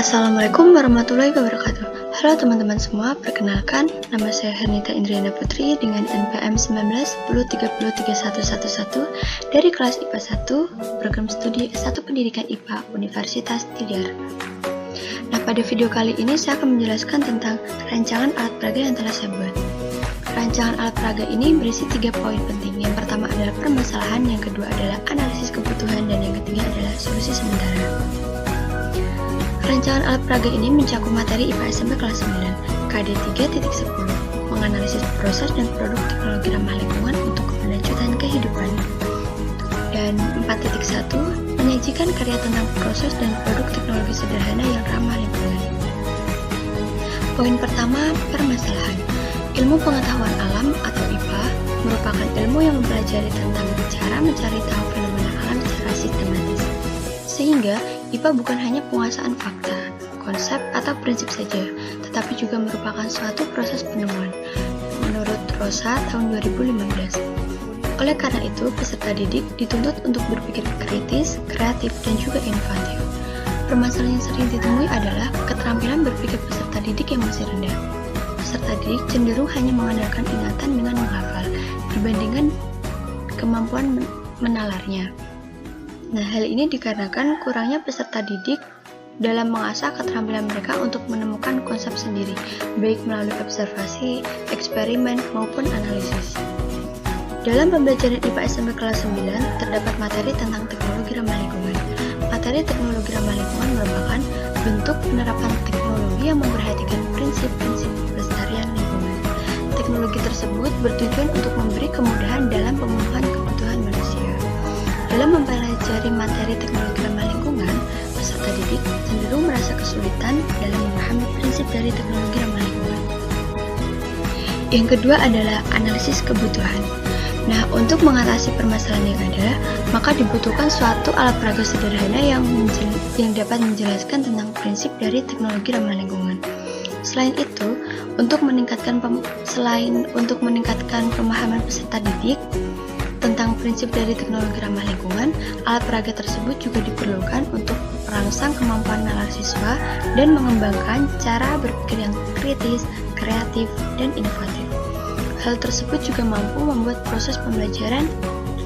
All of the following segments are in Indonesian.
Assalamualaikum warahmatullahi wabarakatuh. Halo teman-teman semua, perkenalkan nama saya Hernita Indriana Putri dengan NPM 1910303111 dari kelas IPA 1, program studi S1 Pendidikan IPA Universitas Tidar. Nah, pada video kali ini saya akan menjelaskan tentang rancangan alat peraga yang telah saya buat. Rancangan alat peraga ini berisi 3 poin penting. Yang pertama adalah permasalahan, yang kedua adalah analisis kebutuhan, dan yang ketiga adalah solusi sementara. Rancangan alat peraga ini mencakup materi IPA SMP kelas 9, KD 3.10, menganalisis proses dan produk teknologi ramah lingkungan untuk keberlanjutan kehidupan. Dan 4.1, menyajikan karya tentang proses dan produk teknologi sederhana yang ramah lingkungan. Poin pertama, permasalahan. Ilmu pengetahuan alam atau IPA merupakan ilmu yang mempelajari tentang cara mencari tahu fenomena alam secara sistematis. Sehingga IPA bukan hanya penguasaan fakta, konsep, atau prinsip saja, tetapi juga merupakan suatu proses penemuan, menurut Rosa tahun 2015. Oleh karena itu, peserta didik dituntut untuk berpikir kritis, kreatif, dan juga inovatif. Permasalahan yang sering ditemui adalah keterampilan berpikir peserta didik yang masih rendah. Peserta didik cenderung hanya mengandalkan ingatan dengan menghafal, dibandingkan kemampuan menalarnya. Nah, hal ini dikarenakan kurangnya peserta didik dalam mengasah keterampilan mereka untuk menemukan konsep sendiri, baik melalui observasi, eksperimen, maupun analisis. Dalam pembelajaran IPA SMP kelas 9, terdapat materi tentang teknologi ramah lingkungan. Materi teknologi ramah lingkungan merupakan bentuk penerapan teknologi yang memperhatikan prinsip-prinsip pelestarian lingkungan. Teknologi tersebut bertujuan untuk memberi kemudahan dalam pemenuhan kebutuhan manusia. Dalam mempelajari materi teknologi ramah lingkungan, peserta didik cenderung merasa kesulitan dalam memahami prinsip dari teknologi ramah lingkungan. Yang kedua adalah analisis kebutuhan. Nah, untuk mengatasi permasalahan yang ada, maka dibutuhkan suatu alat peraga sederhana yang dapat menjelaskan tentang prinsip dari teknologi ramah lingkungan. Selain itu, untuk meningkatkan pemahaman peserta didik tentang prinsip dari teknologi ramah lingkungan, alat peraga tersebut juga diperlukan untuk merangsang kemampuan nalar siswa dan mengembangkan cara berpikir yang kritis, kreatif, dan inovatif. Hal tersebut juga mampu membuat proses pembelajaran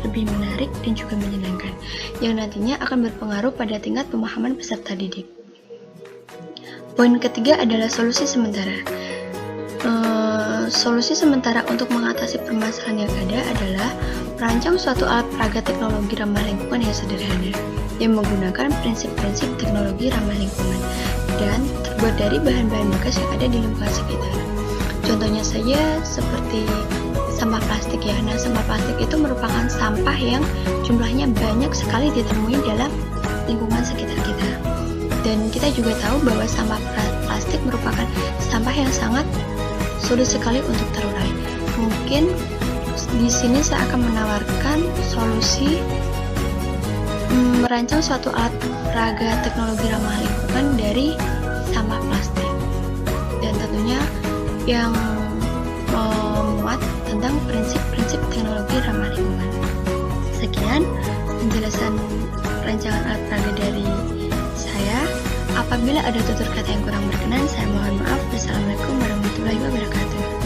lebih menarik dan juga menyenangkan, yang nantinya akan berpengaruh pada tingkat pemahaman peserta didik. Poin ketiga adalah solusi sementara. Solusi sementara untuk mengatasi permasalahan yang ada adalah merancang suatu alat peraga teknologi ramah lingkungan yang sederhana, yang menggunakan prinsip-prinsip teknologi ramah lingkungan dan terbuat dari bahan-bahan bekas yang ada di lingkungan sekitar. Contohnya saja seperti sampah plastik ya. Nah, sampah plastik itu merupakan sampah yang jumlahnya banyak sekali ditemui dalam lingkungan sekitar kita. Dan kita juga tahu bahwa sampah plastik merupakan sampah yang sangat sulit sekali untuk terurai. Mungkin di sini saya akan menawarkan solusi merancang suatu alat peraga teknologi ramah lingkungan dari sampah plastik, dan tentunya yang memuat tentang prinsip-prinsip teknologi ramah lingkungan. Sekian penjelasan rancangan alat peraga dari saya. Apabila ada tutur kata yang kurang berkenan, saya mohon maaf. Wassalamualaikum warahmatullahi wabarakatuh.